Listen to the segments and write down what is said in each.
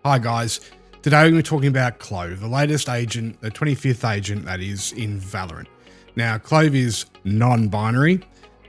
Hi guys, today we're going to be talking about Clove, the latest agent, the 25th agent that is in Valorant. Now Clove is non-binary.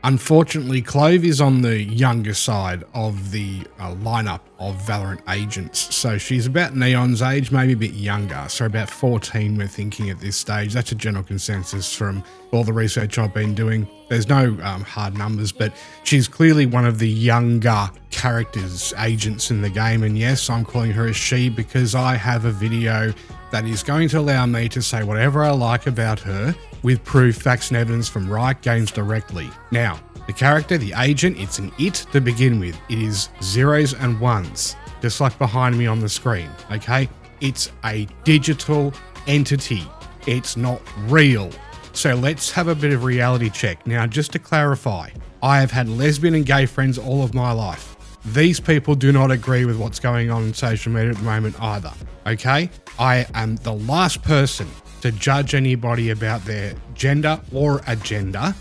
Unfortunately, Clove is on the younger side of the lineup of Valorant agents. So she's about Neon's age, maybe a bit younger. So about 14 we're thinking at this stage. That's a general consensus from all the research I've been doing. There's no hard numbers, but she's clearly one of the younger characters, agents in the game. And yes, I'm calling her a she because I have a video that is going to allow me to say whatever I like about her with proof, facts and evidence from Riot Games directly. Now, the character, the agent, it's an it to begin with. It is zeros and ones, just like behind me on the screen, okay? It's a digital entity. It's not real. So let's have a bit of reality check. Now, just to clarify, I have had lesbian and gay friends all of my life. These people do not agree with what's going on social media at the moment either, okay? I am the last person to judge anybody about their gender or agenda,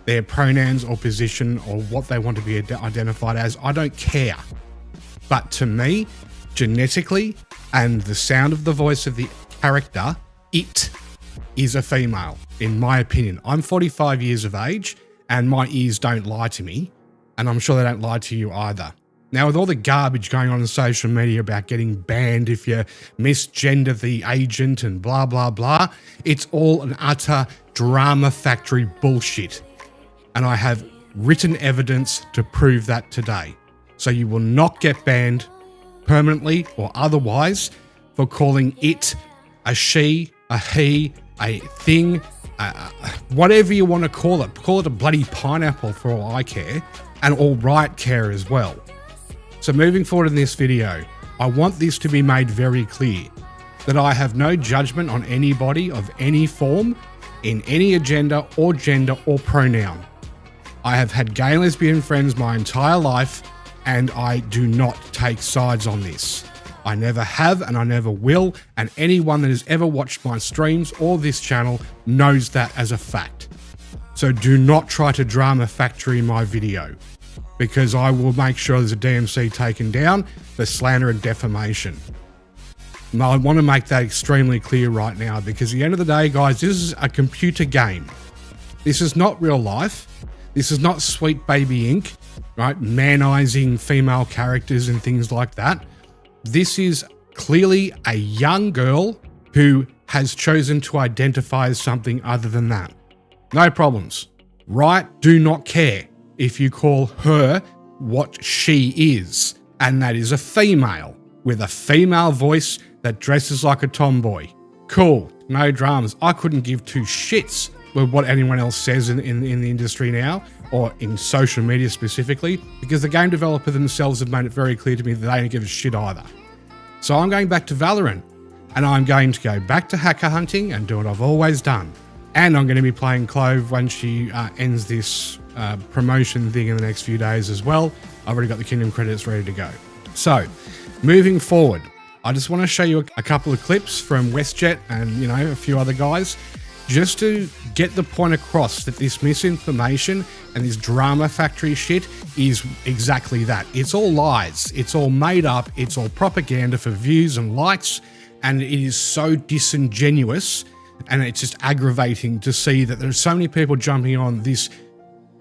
their pronouns or position or what they want to be identified as. I don't care. But to me, genetically and the sound of the voice of the character, it is a female, in my opinion. I'm 45 years of age and my ears don't lie to me, and I'm sure they don't lie to you either. Now, with all the garbage going on social media about getting banned if you misgender the agent and blah, blah, blah, it's all an utter drama factory bullshit. And I have written evidence to prove that today. So you will not get banned permanently or otherwise for calling it a she, a he, a thing, whatever you want to call it. Call it a bloody pineapple for all I care, and all Riot care as well. So moving forward in this video, I want this to be made very clear that I have no judgment on anybody of any form, in any agenda or gender or pronoun. I have had gay and lesbian friends my entire life, and I do not take sides on this. I never have and I never will, and anyone that has ever watched my streams or this channel knows that as a fact. So do not try to drama factory my video, because I will make sure there's a DMC taken down for slander and defamation. Now, I want to make that extremely clear right now, because at the end of the day, guys, this is a computer game. This is not real life. This is not Sweet Baby Inc., right? Manizing female characters and things like that. This is clearly a young girl who has chosen to identify as something other than that. No problems. Riot do not care if you call her what she is, and that is a female with a female voice that dresses like a tomboy. Cool, no dramas. I couldn't give two shits with what anyone else says in the industry now, or in social media specifically, because the game developer themselves have made it very clear to me that they don't give a shit either. So I'm going back to Valorant, and I'm going to go back to hacker hunting and do what I've always done. And I'm going to be playing Clove when she ends this promotion thing in the next few days as well. I've already got the Kingdom credits ready to go. So, moving forward, I just want to show you a couple of clips from WestJet and, you know, a few other guys, just to get the point across that this misinformation and this drama factory shit is exactly that. It's all lies. It's all made up. It's all propaganda for views and likes, and it is so disingenuous. And it's just aggravating to see that there's so many people jumping on this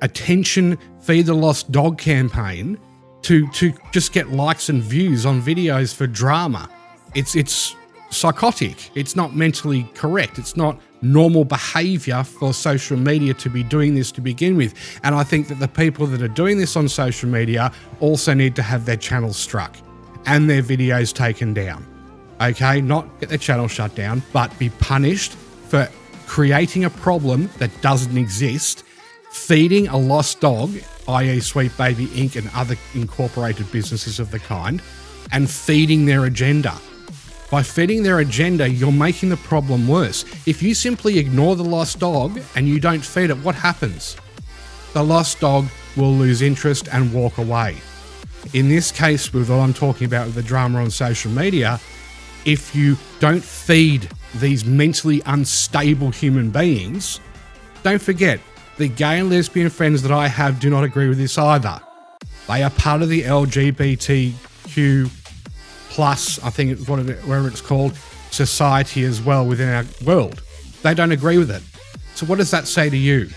attention feed the lost dog campaign to just get likes and views on videos for drama. It's psychotic. It's not mentally correct. It's not normal behavior for social media to be doing this to begin with. And I think that the people that are doing this on social media also need to have their channels struck and their videos taken down. Okay, not get their channel shut down, but be punished for creating a problem that doesn't exist, feeding a lost dog, i.e. Sweet Baby Inc. and other incorporated businesses of the kind, and feeding their agenda. By feeding their agenda, you're making the problem worse. If you simply ignore the lost dog and you don't feed it, what happens? The lost dog will lose interest and walk away. In this case, with what I'm talking about with the drama on social media, if you don't feed these mentally unstable human beings, don't forget, the gay and lesbian friends that I have do not agree with this either. They are part of the LGBTQ plus I think it's whatever it's called, society as well within our world. They don't agree with it. So what does that say to you?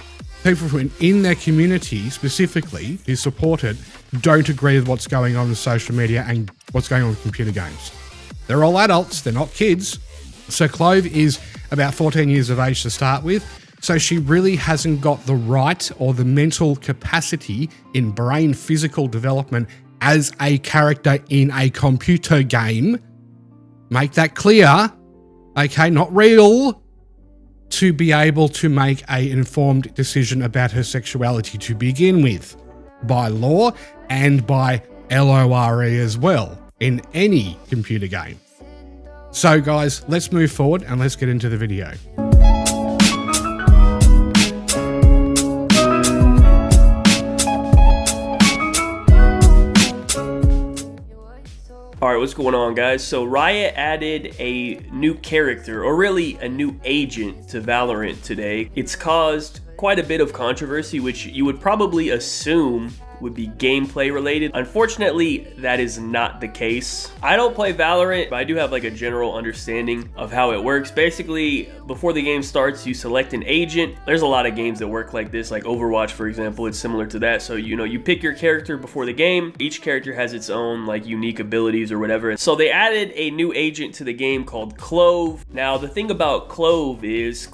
People who in their community specifically who support it don't agree with what's going on in social media and what's going on with computer games. They're all adults, they're not kids. So Clove is about 14 years of age to start with. So she really hasn't got the right or the mental capacity in brain physical development as a character in a computer game. Make that clear. Okay, not real. To be able to make an informed decision about her sexuality to begin with, by law and by LORE as well, in any computer game. So guys, let's move forward and let's get into the video. Alright, what's going on, guys? So Riot added a new character, or really a new agent to Valorant today. It's caused quite a bit of controversy, which you would probably assume would be gameplay related. Unfortunately, that is not the case. I don't play Valorant, but I do have like a general understanding of how it works. Basically, before the game starts, you select an agent. There's a lot of games that work like this, like Overwatch, for example. It's similar to that. So, you know, you pick your character before the game. Each character has its own like unique abilities or whatever. So they added a new agent to the game called Clove. Now, the thing about Clove is,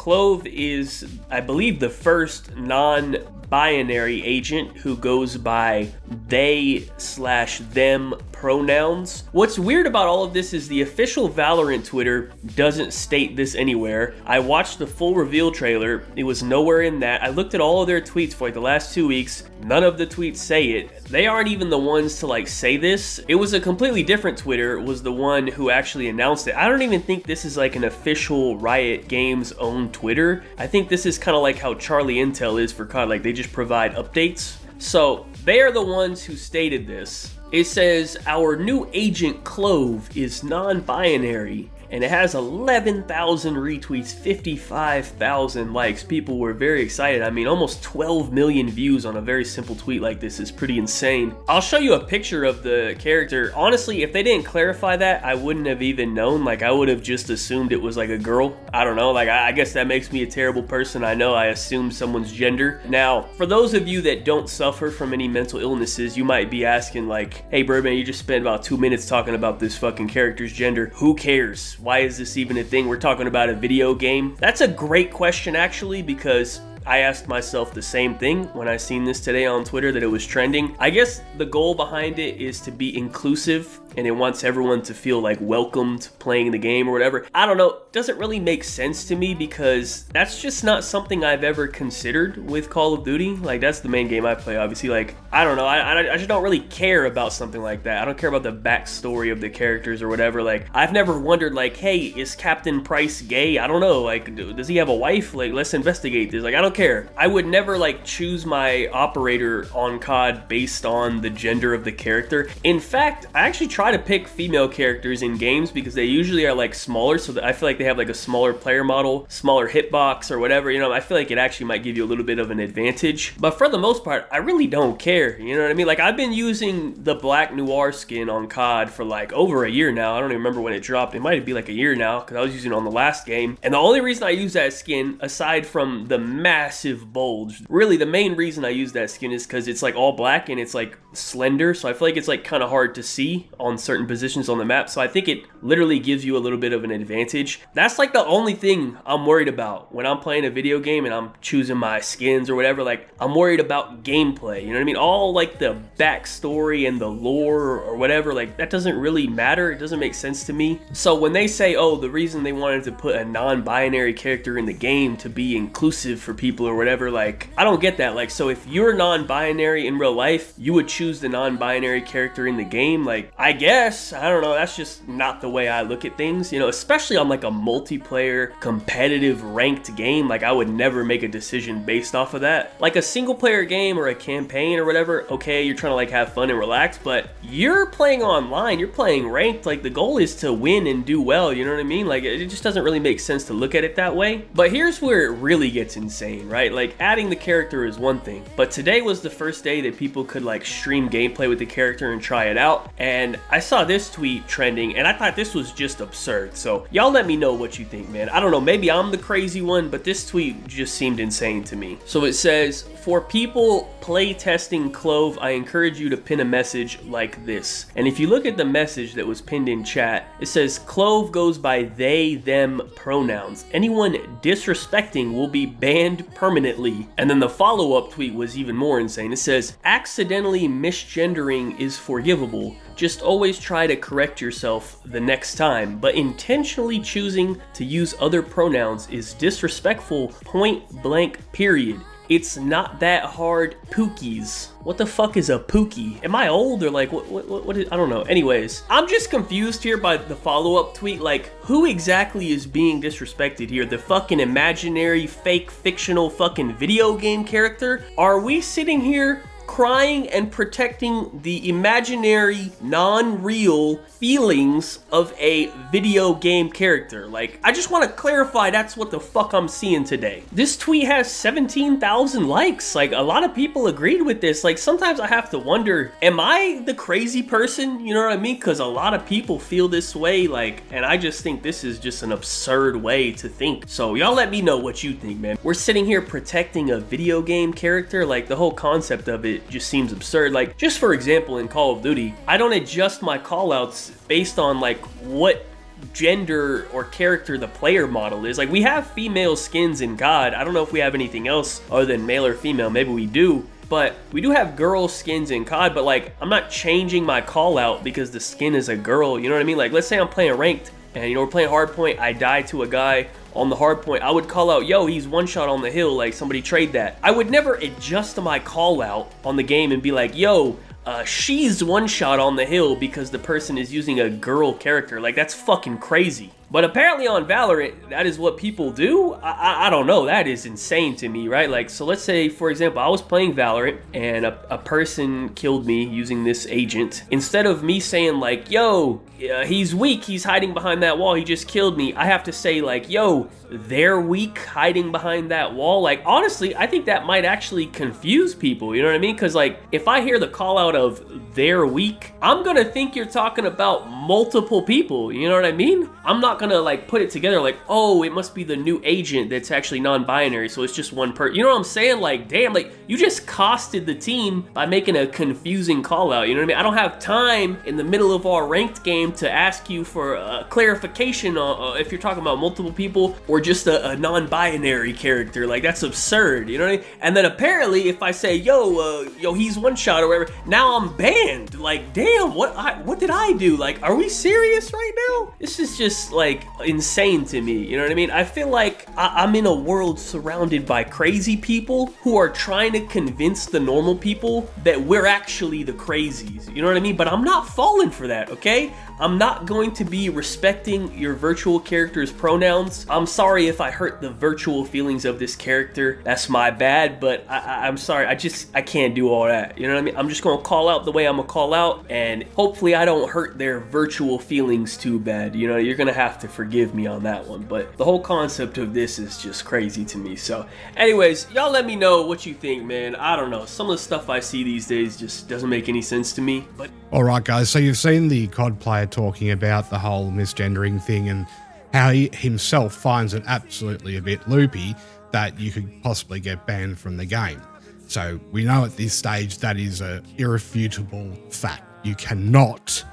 I believe, the first non-binary agent who goes by they/them pronouns. What's weird about all of this is the official Valorant Twitter doesn't state this anywhere. I watched the full reveal trailer. It was nowhere in that. I looked at all of their tweets for like the last 2 weeks. None of the tweets say it. They aren't even the ones to like say this. It was a completely different Twitter, was the one who actually announced it. I don't even think this is like an official Riot Games own Twitter. I think this is kind of like how Charlie Intel is for COD, like they just provide updates. So they are the ones who stated this. It says, our new agent Clove is non-binary, and it has 11,000 retweets, 55,000 likes. People were very excited. I mean, almost 12 million views on a very simple tweet like this is pretty insane. I'll show you a picture of the character. Honestly, if they didn't clarify that, I wouldn't have even known. Like, I would have just assumed it was like a girl. I don't know. Like, I guess that makes me a terrible person. I know I assumed someone's gender. Now, for those of you that don't suffer from any mental illnesses, you might be asking like, hey, Birdman, you just spent about 2 minutes talking about this fucking character's gender. Who cares? Why is this even a thing? We're talking about a video game. That's a great question, actually, because I asked myself the same thing when I seen this today on Twitter that it was trending. I guess the goal behind it is to be inclusive, and it wants everyone to feel like welcomed playing the game or whatever. I don't know, it doesn't really make sense to me because that's just not something I've ever considered with Call of Duty. Like, that's the main game I play, obviously. Like, I don't know, I just don't really care about something like that. I don't care about the backstory of the characters or whatever. Like, I've never wondered like, hey, is Captain Price gay? I don't know, like, does he have a wife? Like, let's investigate this. Like, I don't care. I would never like choose my operator on COD based on the gender of the character. In fact, I actually try to pick female characters in games because they usually are like smaller, so that I feel like they have like a smaller player model, smaller hitbox or whatever, you know. I feel like it actually might give you a little bit of an advantage, but for the most part, I really don't care, you know what I mean? Like, I've been using the Black Noir skin on COD for like over a year now. I don't even remember when it dropped. It might be like a year now because I was using it on the last game, and the only reason I use that skin, aside from the massive bulge, really the main reason I use that skin is because it's like all black and it's like slender, so I feel like it's like kind of hard to see on certain positions on the map, so I think it literally gives you a little bit of an advantage. That's like the only thing I'm worried about when I'm playing a video game and I'm choosing my skins or whatever. Like, I'm worried about gameplay, you know what I mean? All like the backstory and the lore or whatever, like that doesn't really matter. It doesn't make sense to me. So when they say, oh, the reason they wanted to put a non-binary character in the game to be inclusive for people or whatever, like, I don't get that. Like, so if you're non-binary in real life, you would choose the non-binary character in the game? Like, I guess, I don't know, that's just not the way I look at things, you know, especially on like a multiplayer competitive ranked game. Like, I would never make a decision based off of that. Like a single player game or a campaign or whatever, okay, you're trying to like have fun and relax, but you're playing online, you're playing ranked, like the goal is to win and do well, you know what I mean? Like, it just doesn't really make sense to look at it that way. But here's where it really gets insane, right? Like, adding the character is one thing, but today was the first day that people could like stream stream gameplay with the character and try it out. And I saw this tweet trending and I thought this was just absurd. So y'all let me know what you think, man. I don't know, maybe I'm the crazy one, but this tweet just seemed insane to me. So it says, for people play testing Clove, I encourage you to pin a message like this. And if you look at the message that was pinned in chat, it says Clove goes by they, them pronouns. Anyone disrespecting will be banned permanently. And then the follow-up tweet was even more insane. It says, accidentally misgendering is forgivable. Just always try to correct yourself the next time, but intentionally choosing to use other pronouns is disrespectful, point blank, period. It's not that hard, pookies. What the fuck is a pookie? Am I old or like what is, I don't know. Anyways, I'm just confused here by the follow-up tweet. Like, who exactly is being disrespected here? The fucking imaginary, fake, fictional fucking video game character? Are we sitting here crying and protecting the imaginary, non-real feelings of a video game character? Like, I just want to clarify that's what the fuck I'm seeing today. This tweet has 17,000 likes. Like, a lot of people agreed with this. Like, sometimes I have to wonder, am I the crazy person? You know what I mean? Because a lot of people feel this way, like, and I just think this is just an absurd way to think. So y'all let me know what you think, man. We're sitting here protecting a video game character. Like, the whole concept of it just seems absurd. Like, just for example, in Call of Duty, I don't adjust my callouts based on like what gender or character the player model is. Like, we have female skins in COD. I don't know if we have anything else other than male or female. Maybe we do. But we do have girl skins in COD, but like, I'm not changing my call out because the skin is a girl, you know what I mean? Like, let's say I'm playing ranked and, you know, we're playing hardpoint, I die to a guy on the hardpoint, I would call out, yo, he's one shot on the hill, like somebody trade that. I would never adjust my call out on the game and be like, yo, she's one shot on the hill because the person is using a girl character. Like, that's fucking crazy. But apparently on Valorant, that is what people do. I don't know, that is insane to me, right? Like, so let's say, for example, I was playing Valorant and a person killed me using this agent. Instead of me saying like, yo, he's weak, he's hiding behind that wall, he just killed me, I have to say like, yo, they're weak hiding behind that wall. Like, honestly, I think that might actually confuse people, you know what I mean? Because like, if I hear the call out of they're weak, I'm gonna think you're talking about multiple people, you know what I mean? I'm not gonna like put it together like, oh, it must be the new agent that's actually non-binary, so it's just one person. You know what I'm saying? Like, damn, like, you just costed the team by making a confusing call out, you know what I mean? I don't have time in the middle of our ranked game to ask you for clarification on if you're talking about multiple people or just a non-binary character. Like, that's absurd, you know what I mean? And then apparently if I say, yo, he's one shot or whatever, now I'm banned. Like, damn, what did I do? Like, are we serious right now? This is just like insane to me, you know what I mean? I feel like I'm in a world surrounded by crazy people who are trying to convince the normal people that we're actually the crazies, you know what I mean? But I'm not falling for that, okay? I'm not going to be respecting your virtual character's pronouns. I'm sorry if I hurt the virtual feelings of this character. That's my bad, but I'm sorry. I can't do all that. You know what I mean? I'm just gonna call out the way I'm gonna call out, and hopefully I don't hurt their virtual feelings too bad. You know, you're gonna have to forgive me on that one, but the whole concept of this is just crazy to me. So anyways, y'all let me know what you think, man. I don't know. Some of the stuff I see these days just doesn't make any sense to me, but... All right, guys. So you've seen the COD player talking about the whole misgendering thing and how he himself finds it absolutely a bit loopy that you could possibly get banned from the game. So we know at this stage that is an irrefutable fact. You cannot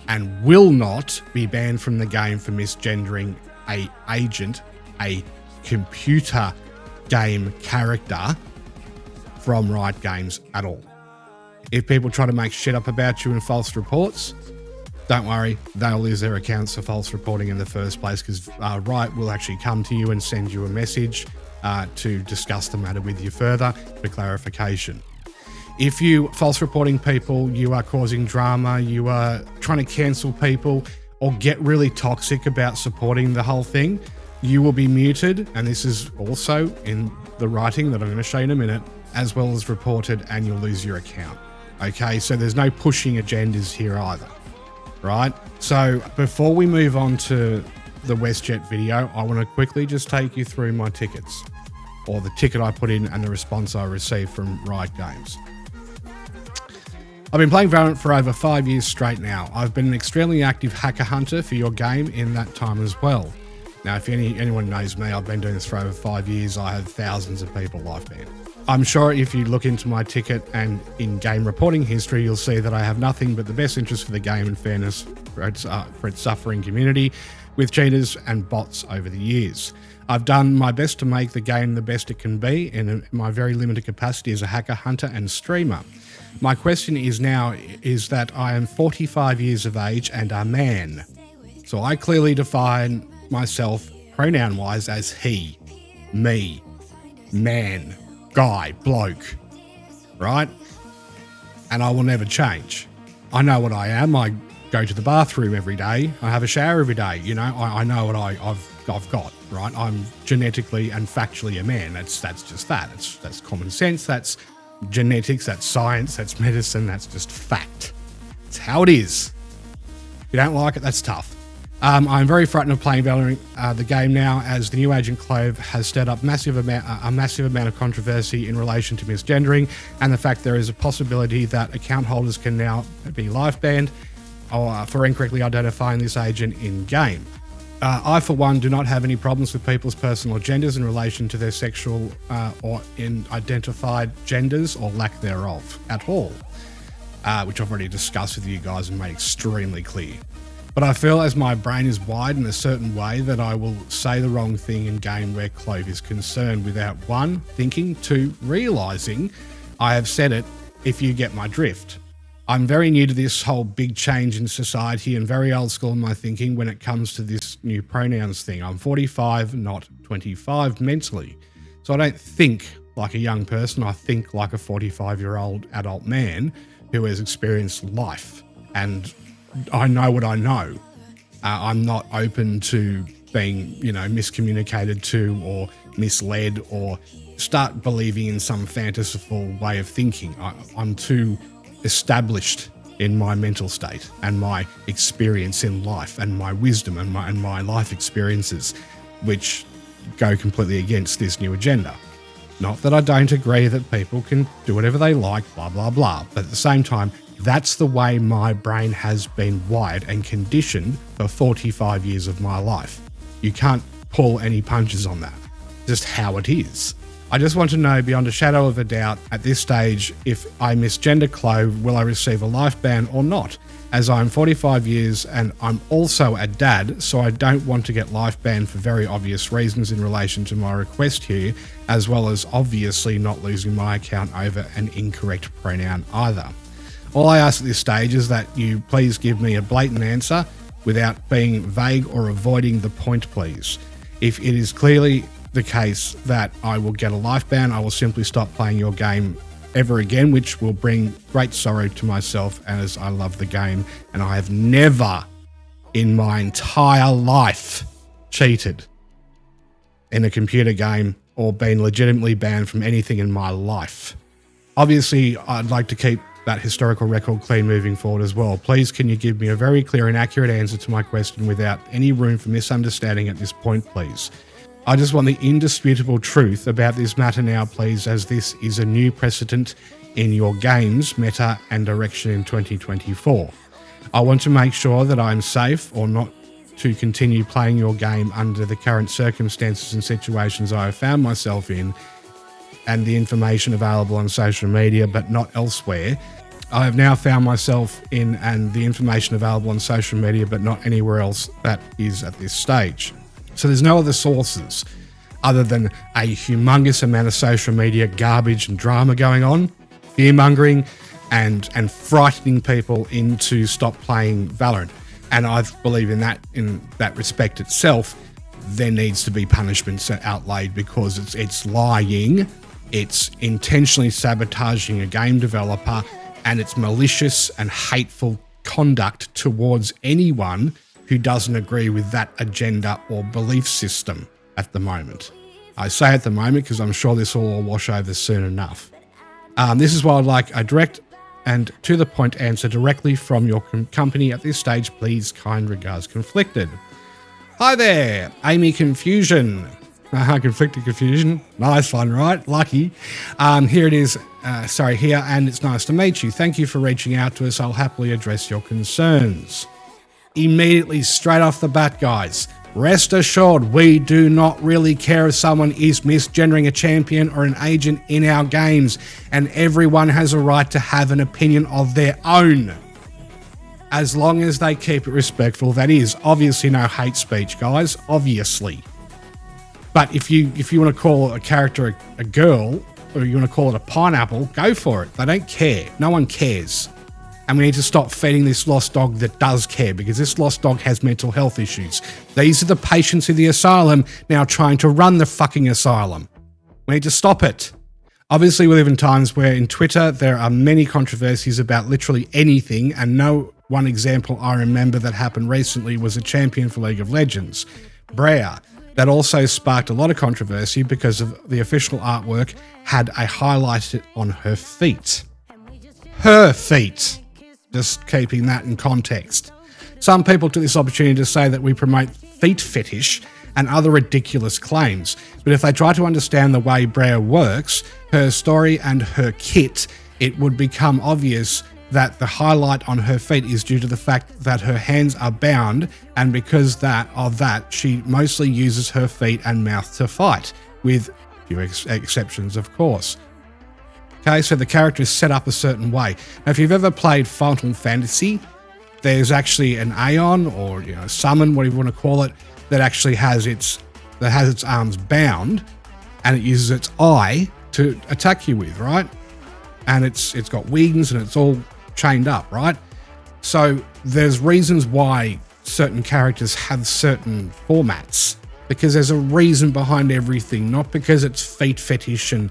and will not be banned from the game for misgendering a agent, a computer game character from Riot Games at all. If people try to make shit up about you in false reports, don't worry, they'll lose their accounts for false reporting in the first place, because Riot will actually come to you and send you a message to discuss the matter with you further for clarification. If you false reporting people, you are causing drama, you are trying to cancel people, or get really toxic about supporting the whole thing, you will be muted, and this is also in the writing that I'm going to show you in a minute, as well as reported, and you'll lose your account. Okay, so there's no pushing agendas here either, right? So before we move on to the WestJet video, I want to quickly just take you through my tickets, or the ticket I put in and the response I received from Riot Games. I've been playing Valorant for over 5 years straight now. I've been an extremely active hacker hunter for your game in that time as well. Now, if anyone knows me, I've been doing this for over 5 years. I have thousands of people live banned. I'm sure if you look into my ticket and in-game reporting history, you'll see that I have nothing but the best interest for the game and fairness for its suffering community with cheaters and bots over the years. I've done my best to make the game the best it can be in my very limited capacity as a hacker, hunter and streamer. My question is that I am 45 years of age and a man. So I clearly define myself pronoun-wise as he, me, man, guy, bloke, right? And I will never change. I know what I am. I go to the bathroom every day. I have a shower every day. You know, I know what I've got, right? I'm genetically and factually a man. That's just that. That's common sense. That's genetics. That's science. That's medicine. That's just fact. It's how it is. If you don't like it, that's tough. I'm very frightened of playing Valorant, the game now, as the new agent Clove has stirred up a massive amount of controversy in relation to misgendering, and the fact there is a possibility that account holders can now be life banned for incorrectly identifying this agent in-game. I, for one, do not have any problems with people's personal genders in relation to their sexual or identified genders or lack thereof at all, which I've already discussed with you guys and made extremely clear. But I feel as my brain is wired in a certain way that I will say the wrong thing in game where Clove is concerned without one, thinking, two, realising I have said it, if you get my drift. I'm very new to this whole big change in society and very old school in my thinking when it comes to this new pronouns thing. I'm 45, not 25 mentally. So I don't think like a young person, I think like a 45-year-old adult man who has experienced life, and I know what I know. I'm not open to being, miscommunicated to or misled or start believing in some fanciful way of thinking. I'm too established in my mental state and my experience in life and my wisdom and my life experiences, which go completely against this new agenda. Not that I don't agree that people can do whatever they like, blah, blah, blah. But at the same time, that's the way my brain has been wired and conditioned for 45 years of my life. You can't pull any punches on that. Just how it is. I just want to know beyond a shadow of a doubt at this stage, if I misgender Clove, will I receive a life ban or not? As I'm 45 years and I'm also a dad, so I don't want to get life banned for very obvious reasons in relation to my request here, as well as obviously not losing my account over an incorrect pronoun either. All I ask at this stage is that you please give me a blatant answer without being vague or avoiding the point, please. If it is clearly the case that I will get a life ban, I will simply stop playing your game ever again, which will bring great sorrow to myself as I love the game and I have never in my entire life cheated in a computer game or been legitimately banned from anything in my life. Obviously, I'd like to keep that historical record clean moving forward as well. Please, can you give me a very clear and accurate answer to my question without any room for misunderstanding at this point, please? I just want the indisputable truth about this matter now, please, as this is a new precedent in your game's meta and direction in 2024. I want to make sure that I'm safe or not to continue playing your game under the current circumstances and situations I have found myself in and the information available on social media, but not elsewhere. I have now found myself in and the information available on social media, but not anywhere else that is at this stage. So there's no other sources other than a humongous amount of social media garbage and drama going on, fear-mongering and frightening people into stop playing Valorant. And I believe in that respect itself, there needs to be punishments outlaid because it's lying, it's intentionally sabotaging a game developer, and it's malicious and hateful conduct towards anyone who doesn't agree with that agenda or belief system at the moment. I say at the moment because I'm sure this will all wash over soon enough. This is why I'd like a direct and to the point answer directly from your company at this stage, please. Kind regards, Conflicted. Hi there, Amy Confusion. Conflicted confusion. Nice one, right? Lucky. Here it is. Here, and it's nice to meet you. Thank you for reaching out to us. I'll happily address your concerns. Immediately, straight off the bat, guys. Rest assured, we do not really care if someone is misgendering a champion or an agent in our games, and everyone has a right to have an opinion of their own. As long as they keep it respectful, that is. Obviously no hate speech, guys, obviously. But if you want to call a character a girl, or you want to call it a pineapple, go for it. They don't care. No one cares. And we need to stop feeding this lost dog that does care, because this lost dog has mental health issues. These are the patients in the asylum now trying to run the fucking asylum. We need to stop it. Obviously, we live in times where in Twitter there are many controversies about literally anything, and no one example I remember that happened recently was a champion for League of Legends, Brea. That also sparked a lot of controversy because of the official artwork had a highlight on her feet. Her feet. Just keeping that in context. Some people took this opportunity to say that we promote feet fetish and other ridiculous claims. But if they try to understand the way Brea works, her story and her kit, it would become obvious that the highlight on her feet is due to the fact that her hands are bound, and because of that, she mostly uses her feet and mouth to fight, with a few exceptions, of course. Okay, so the character is set up a certain way. Now, if you've ever played Final Fantasy, there's actually an Aeon, or summon, whatever you want to call it, that actually has its arms bound, and it uses its eye to attack you with, right? And it's got wings and it's all chained up, right? So there's reasons why certain characters have certain formats, because there's a reason behind everything, not because it's feet fetish and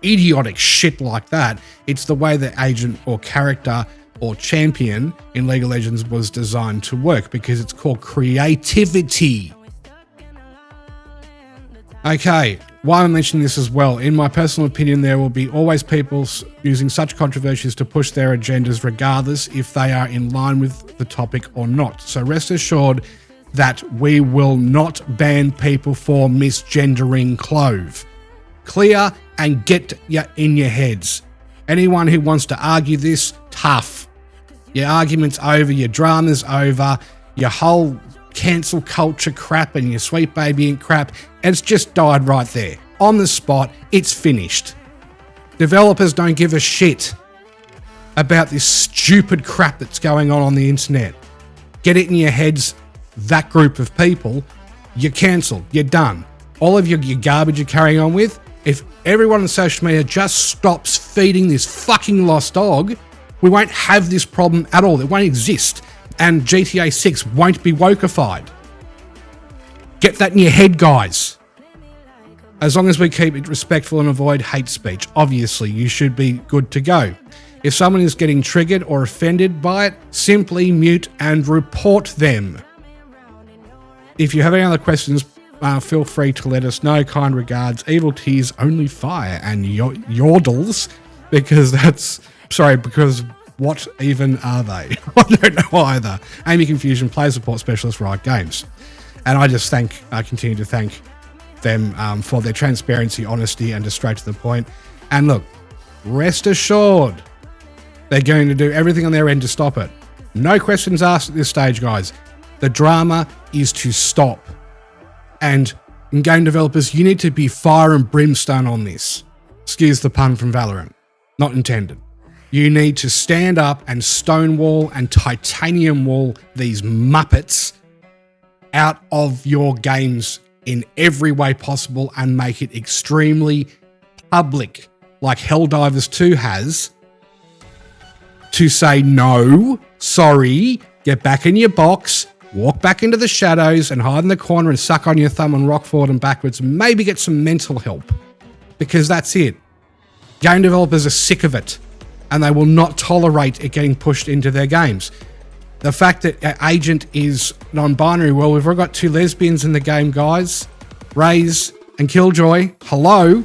idiotic shit like that. It's the way the agent or character or champion in League of Legends was designed to work, because it's called creativity. Okay, why I'm mentioning this as well, in my personal opinion, there will be always people using such controversies to push their agendas regardless if they are in line with the topic or not. So rest assured that we will not ban people for misgendering Clove. Clear and get in your heads. Anyone who wants to argue this, tough. Your argument's over, your drama's over, your whole cancel culture crap and your sweet baby ink crap, it's just died right there. On the spot, it's finished. Developers don't give a shit about this stupid crap that's going on the internet. Get it in your heads, that group of people, you're cancelled, you're done. All of your garbage you're carrying on with, if everyone on social media just stops feeding this fucking lost dog, we won't have this problem at all. It won't exist. And GTA 6 won't be wokeified. Get that in your head, guys. As long as we keep it respectful and avoid hate speech, obviously you should be good to go. If someone is getting triggered or offended by it, simply mute and report them. If you have any other questions, feel free to let us know. Kind regards, Evil Tears, Only Fire, and Yordles, because what even are they? I don't know either. Amy Confusion, player support specialist, Riot Games. And I just continue to thank them for their transparency, honesty, and just straight to the point. And look, rest assured, they're going to do everything on their end to stop it. No questions asked at this stage, guys. The drama is to stop. And in game developers, you need to be fire and brimstone on this. Excuse the pun from Valorant. Not intended. You need to stand up and stonewall and titanium wall these muppets out of your games in every way possible and make it extremely public, like Helldivers 2 has, to say no, sorry, get back in your box, walk back into the shadows and hide in the corner and suck on your thumb and rock forward and backwards and maybe get some mental help. Because that's it. Game developers are sick of it and they will not tolerate it getting pushed into their games. The fact that Agent is non-binary, well, we've already got 2 lesbians in the game, guys. Raze and Killjoy. Hello?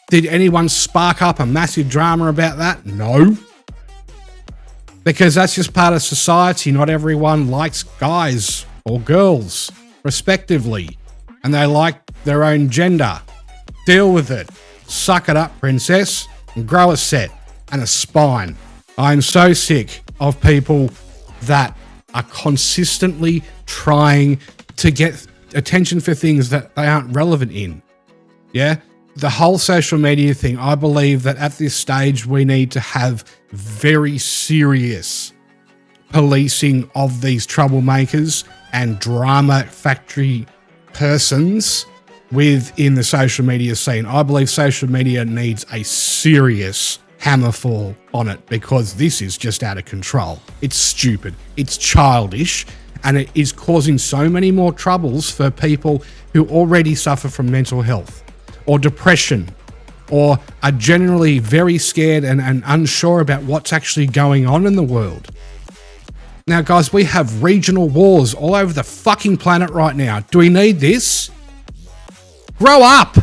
Did anyone spark up a massive drama about that? No. Because that's just part of society. Not everyone likes guys or girls, respectively. and they like their own gender. Deal with it. Suck it up, princess, and grow a set and a spine. I'm so sick of people that are consistently trying to get attention for things that they aren't relevant in. Yeah? The whole social media thing, I believe that at this stage we need to have very serious policing of these troublemakers and drama factory persons within the social media scene. I believe social media needs a serious hammerfall on it because this is just out of control. It's stupid, it's childish, and it is causing so many more troubles for people who already suffer from mental health or depression or are generally very scared and unsure about what's actually going on in the world. Now, guys, we have regional wars all over the fucking planet right now. Do we need this? Grow up!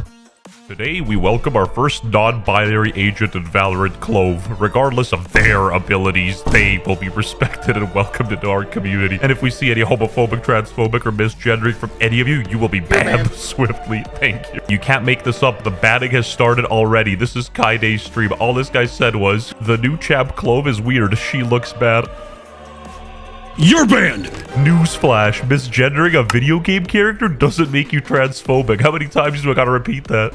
Today, we welcome our first non-binary agent in Valorant, Clove. Regardless of their abilities, they will be respected and welcomed into our community. And if we see any homophobic, transphobic, or misgendering from any of you, you will be banned swiftly. Thank you. You can't make this up. The banning has started already. This is Kaide's stream. All this guy said was, the new champ Clove is weird. She looks bad. You're banned! Newsflash, misgendering a video game character doesn't make you transphobic. How many times do I gotta repeat that?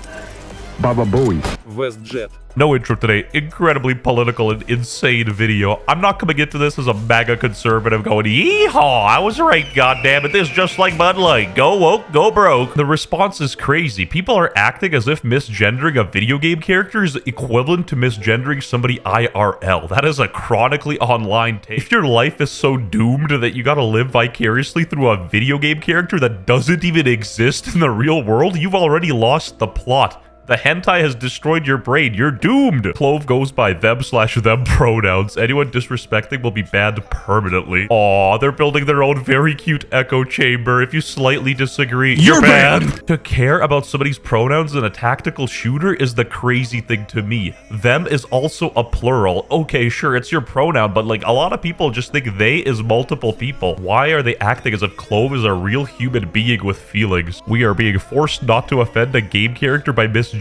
Baba Booey. WestJet. No intro today. Incredibly political and insane video. I'm not coming into this as a MAGA conservative going, yeehaw, I was right, goddammit, this is just like Bud Light. Go woke, go broke. The response is crazy. People are acting as if misgendering a video game character is equivalent to misgendering somebody IRL. That is a chronically online take. If your life is so doomed that you gotta live vicariously through a video game character that doesn't even exist in the real world, you've already lost the plot. The hentai has destroyed your brain. You're doomed. Clove goes by them/them pronouns. Anyone disrespecting will be banned permanently. Aw, they're building their own very cute echo chamber. If you slightly disagree, you're banned. To care about somebody's pronouns in a tactical shooter is the crazy thing to me. Them is also a plural. Okay, sure, it's your pronoun, but like a lot of people just think they is multiple people. Why are they acting as if Clove is a real human being with feelings? We are being forced not to offend a game character by misgendering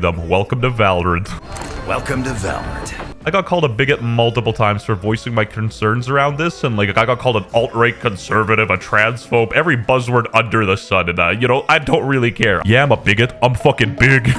them. Welcome to Valorant. Welcome to Valorant. I got called a bigot multiple times for voicing my concerns around this, and like I got called an alt-right conservative, a transphobe, every buzzword under the sun, and you know, I don't really care. Yeah, I'm a bigot. I'm fucking big.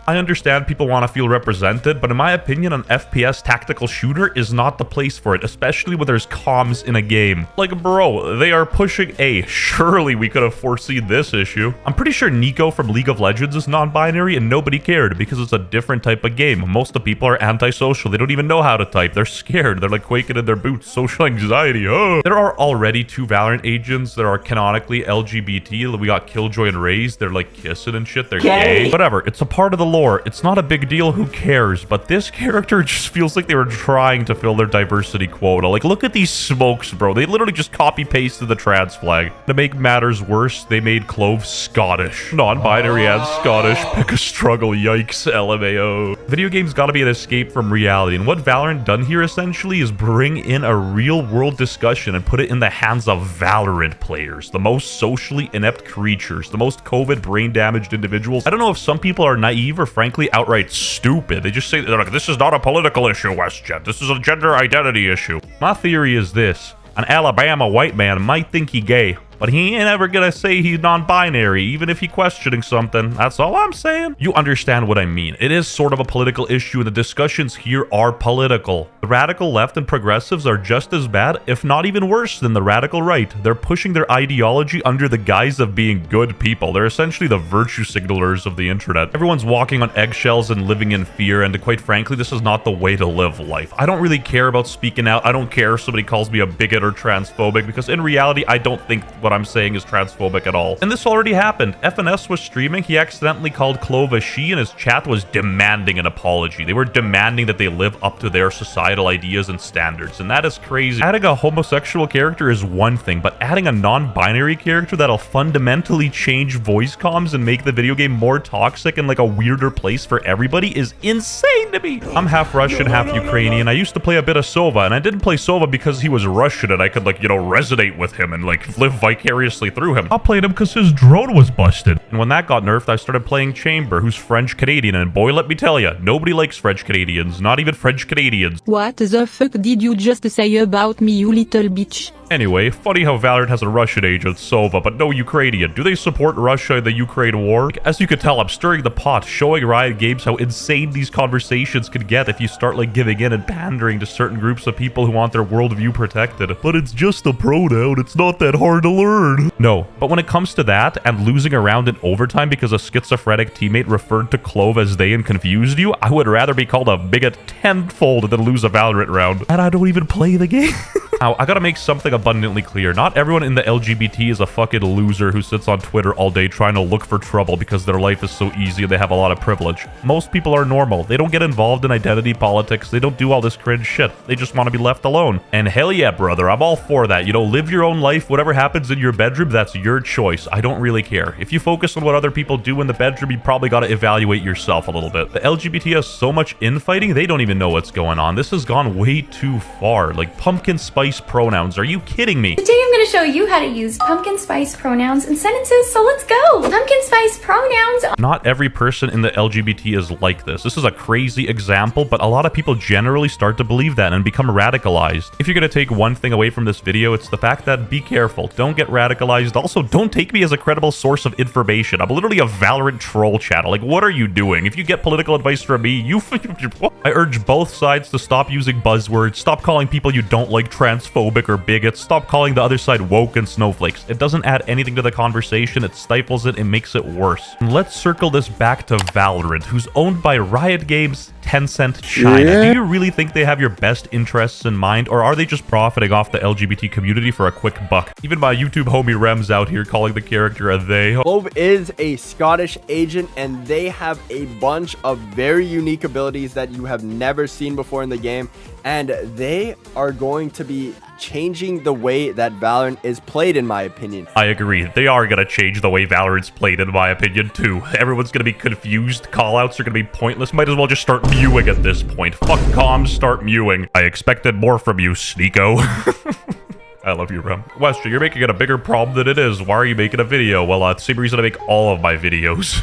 I understand people want to feel represented, but in my opinion, an FPS tactical shooter is not the place for it, especially when there's comms in a game. Like, bro, they are pushing A. Surely we could have foreseen this issue. I'm pretty sure Nico from League of Legends is non-binary and nobody cared because it's a different type of game. Most of the people are antisocial. They don't even know how to type. They're scared. They're like quaking in their boots. Social anxiety. Oh. There are already 2 Valorant agents that are canonically LGBT. We got Killjoy and Raze. They're like kissing and shit. They're gay. Whatever. It's a part of the lore. It's not a big deal, who cares? But this character just feels like they were trying to fill their diversity quota. Like, look at these smokes, bro. They literally just copy-pasted the trans flag. To make matters worse, they made Clove Scottish. Non-binary and Scottish. Pick a struggle. Yikes. LMAO. Video games gotta be an escape from reality, and what Valorant done here essentially is bring in a real-world discussion and put it in the hands of Valorant players. The most socially inept creatures. The most COVID brain-damaged individuals. I don't know if some people are naive or frankly outright stupid. They just say, they're like, this is not a political issue, WestJet. This is a gender identity issue. My theory is this. An Alabama white man might think he gay, but he ain't ever gonna say he's non-binary, even if he questioning something. That's all I'm saying. You understand what I mean. It is sort of a political issue, and the discussions here are political. The radical left and progressives are just as bad, if not even worse, than the radical right. They're pushing their ideology under the guise of being good people. They're essentially the virtue signalers of the internet. Everyone's walking on eggshells and living in fear, and quite frankly, this is not the way to live life. I don't really care about speaking out. I don't care if somebody calls me a bigot or transphobic, because in reality, I don't think what I'm saying is transphobic at all. And this already happened. FNS was streaming. He accidentally called Clove a she, and his chat was demanding an apology. They were demanding that they live up to their societal ideas and standards, and that is crazy. Adding a homosexual character is one thing, but adding a non-binary character that'll fundamentally change voice comms and make the video game more toxic and like a weirder place for everybody is insane to me. I'm half Russian, half Ukrainian. I used to play a bit of Sova, and I didn't play Sova because he was Russian and I could, like, you know, resonate with him and like live vicariously vicariously through him. I played him because his drone was busted. And when that got nerfed, I started playing Chamber, who's French-Canadian, and boy, let me tell you, nobody likes French-Canadians, not even French-Canadians. What the fuck did you just say about me, you little bitch? Anyway, funny how Valorant has a Russian agent, Sova, but no Ukrainian. Do they support Russia in the Ukraine war? As you can tell, I'm stirring the pot, showing Riot Games how insane these conversations could get if you start like giving in and pandering to certain groups of people who want their worldview protected. But it's just a pronoun, it's not that hard to learn. No, but when it comes to that and losing a round in overtime because a schizophrenic teammate referred to Clove as they and confused you, I would rather be called a bigot tenfold than lose a Valorant round. And I don't even play the game. Now, I gotta make something abundantly clear. Not everyone in the LGBT is a fucking loser who sits on Twitter all day trying to look for trouble because their life is so easy and they have a lot of privilege. Most people are normal. They don't get involved in identity politics. They don't do all this cringe shit. They just want to be left alone. And hell yeah, brother, I'm all for that. You know, live your own life. Whatever happens in your bedroom, that's your choice. I don't really care. If you focus on what other people do in the bedroom, you probably gotta evaluate yourself a little bit. The LGBT has so much infighting, they don't even know what's going on. This has gone way too far. Like pumpkin spice pronouns. Are you kidding me? Today I'm going to show you how to use pumpkin spice pronouns in sentences, so let's go! Pumpkin spice pronouns. Not every person in the LGBT is like this. This is a crazy example, but a lot of people generally start to believe that and become radicalized. If you're going to take one thing away from this video, it's the fact that be careful. Don't get radicalized. Also, don't take me as a credible source of information. I'm literally a Valorant troll channel. Like, what are you doing? If you get political advice from me, I urge both sides to stop using buzzwords, stop calling people you don't like transphobic or bigots, stop calling the other side woke and snowflakes. It doesn't add anything to the conversation, it stifles it, and makes it worse. And let's circle this back to Valorant, who's owned by Riot Games, Tencent, China. Do you really think they have your best interests in mind, or are they just profiting off the LGBT community for a quick buck? Even my YouTube homie Rem's out here calling the character a they. Clove is a Scottish agent, and they have a bunch of very unique abilities that you have never seen before in the game, and they are going to be changing the way that Valorant is played, in my opinion. I agree. They are going to change the way Valorant's played, in my opinion, too. Everyone's going to be confused. Callouts are going to be pointless. Might as well just start mewing at this point. Fuck comms, start mewing. I expected more from you, Sneeko. I love you, Rem. Wester, you're making it a bigger problem than it is. Why are you making a video? Well, it's the same reason I make all of my videos.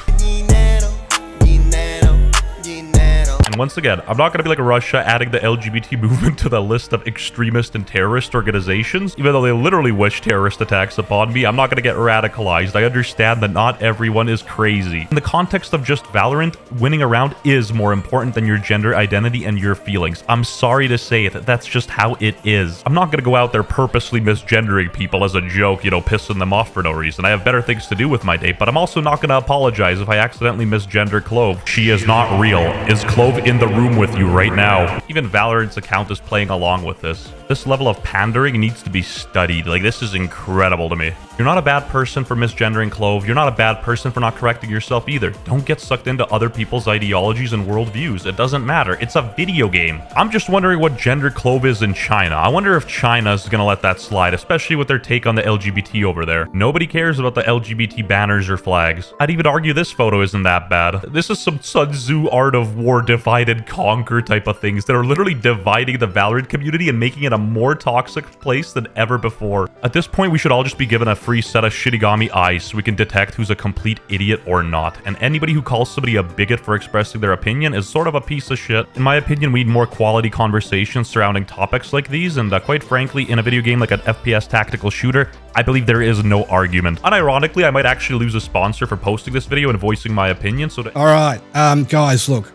And once again, I'm not going to be like Russia adding the LGBT movement to the list of extremist and terrorist organizations. Even though they literally wish terrorist attacks upon me, I'm not going to get radicalized. I understand that not everyone is crazy. In the context of just Valorant, winning a round is more important than your gender identity and your feelings. I'm sorry to say it, that's just how it is. I'm not going to go out there purposely misgendering people as a joke, you know, pissing them off for no reason. I have better things to do with my day, but I'm also not going to apologize if I accidentally misgender Clove. She is not real. Is Clove in the room with you right now? Even Valorant's account is playing along with this. This level of pandering needs to be studied. Like, this is incredible to me. You're not a bad person for misgendering Clove. You're not a bad person for not correcting yourself either. Don't get sucked into other people's ideologies and worldviews. It doesn't matter. It's a video game. I'm just wondering what gender Clove is in China. I wonder if China's gonna let that slide, especially with their take on the LGBT over there. Nobody cares about the LGBT banners or flags. I'd even argue this photo isn't that bad. This is some Sun Tzu art of war, divide and conquer type of things that are literally dividing the Valorant community and making it a more toxic place than ever before. At this point, we should all just be given a free set of Shinigami eyes so we can detect who's a complete idiot or not. And anybody who calls somebody a bigot for expressing their opinion is sort of a piece of shit. In my opinion, we need more quality conversations surrounding topics like these, and quite frankly, in a video game like an FPS tactical shooter, I believe there is no argument. Unironically, I might actually lose a sponsor for posting this video and voicing my opinion, so to— All right, guys, look,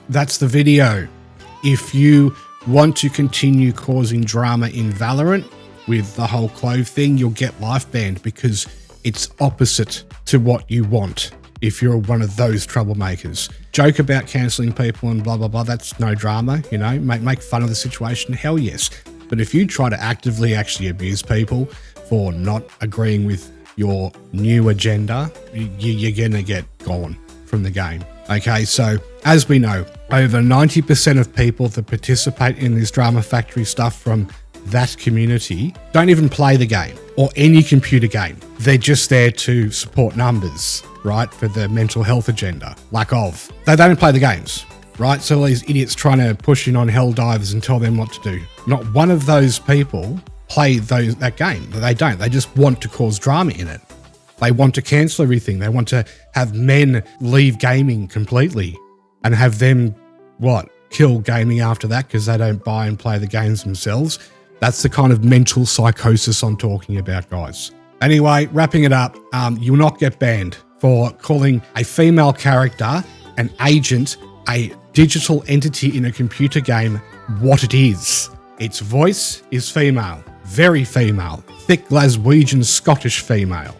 that's the video. If you want to continue causing drama in Valorant with the whole Clove thing, you'll get life banned because it's opposite to what you want if you're one of those troublemakers. Joke about cancelling people and blah, blah, blah. That's no drama, you know, make fun of the situation. Hell yes. But if you try to actively actually abuse people for not agreeing with your new agenda, you're going to get gone from the game. Okay, so as we know, over 90% of people that participate in this Drama Factory stuff from that community don't even play the game or any computer game. They're just there to support numbers, right? For the mental health agenda, lack of. They don't play the games, right? So all these idiots trying to push in on hell divers and tell them what to do. Not one of those people play that game. They don't. They just want to cause drama in it. They want to cancel everything. They want to have men leave gaming completely and have them, kill gaming after that because they don't buy and play the games themselves. That's the kind of mental psychosis I'm talking about, guys. Anyway, wrapping it up, you will not get banned for calling a female character, an agent, a digital entity in a computer game what it is. Its voice is female, very female, thick Glaswegian Scottish female.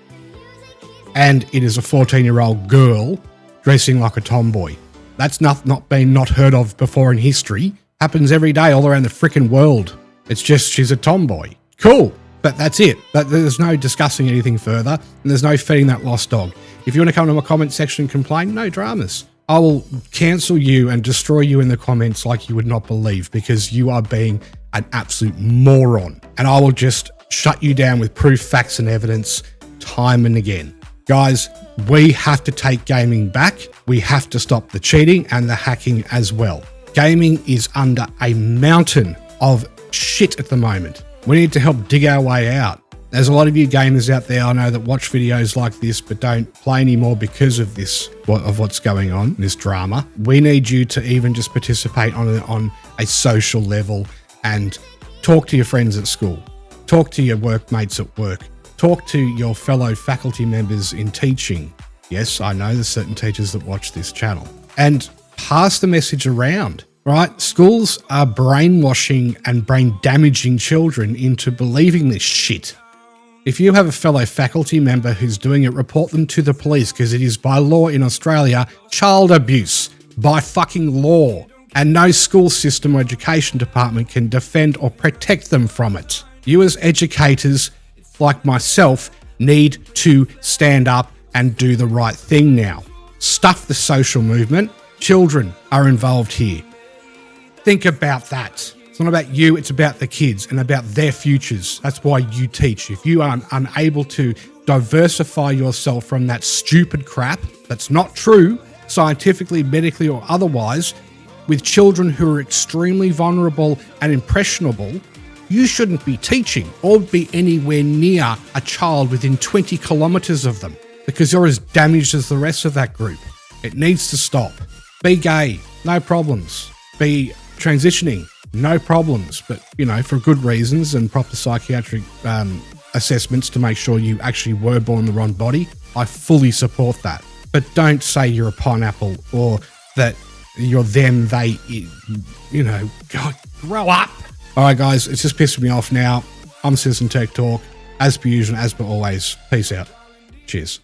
And it is a 14-year-old girl dressing like a tomboy. That's not been not heard of before in history. Happens every day all around the frickin' world. It's just she's a tomboy. Cool, but that's it. But there's no discussing anything further, and there's no feeding that lost dog. If you want to come to my comment section and complain, no dramas. I will cancel you and destroy you in the comments like you would not believe because you are being an absolute moron. And I will just shut you down with proof, facts, and evidence time and again. Guys, we have to take gaming back. We have to stop the cheating and the hacking as well. Gaming is under a mountain of shit at the moment. We need to help dig our way out. There's a lot of you gamers out there I know that watch videos like this but don't play anymore because of this, of what's going on, this drama. We need you to even just participate on a social level and talk to your friends at school. Talk to your workmates at work. Talk to your fellow faculty members in teaching. Yes, I know there's certain teachers that watch this channel. And pass the message around, right? Schools are brainwashing and brain damaging children into believing this shit. If you have a fellow faculty member who's doing it, report them to the police because it is by law in Australia, child abuse by fucking law. And no school system or education department can defend or protect them from it. You as educators, like myself, need to stand up and do the right thing now. Stuff the social movement. Children are involved here. Think about that. It's not about you, it's about the kids and about their futures. That's why you teach. If you are unable to diversify yourself from that stupid crap that's not true, scientifically, medically, or otherwise, with children who are extremely vulnerable and impressionable, you shouldn't be teaching or be anywhere near a child within 20 kilometers of them because you're as damaged as the rest of that group. It needs to stop. Be gay, no problems. Be transitioning, no problems, but, for good reasons and proper psychiatric assessments to make sure you actually were born in the wrong body. I fully support that. But don't say you're a pineapple or that you're them, they, God, grow up. All right, guys, it's just pissing me off now. I'm Citizen Tech Talk. As per usual, as per always, peace out. Cheers.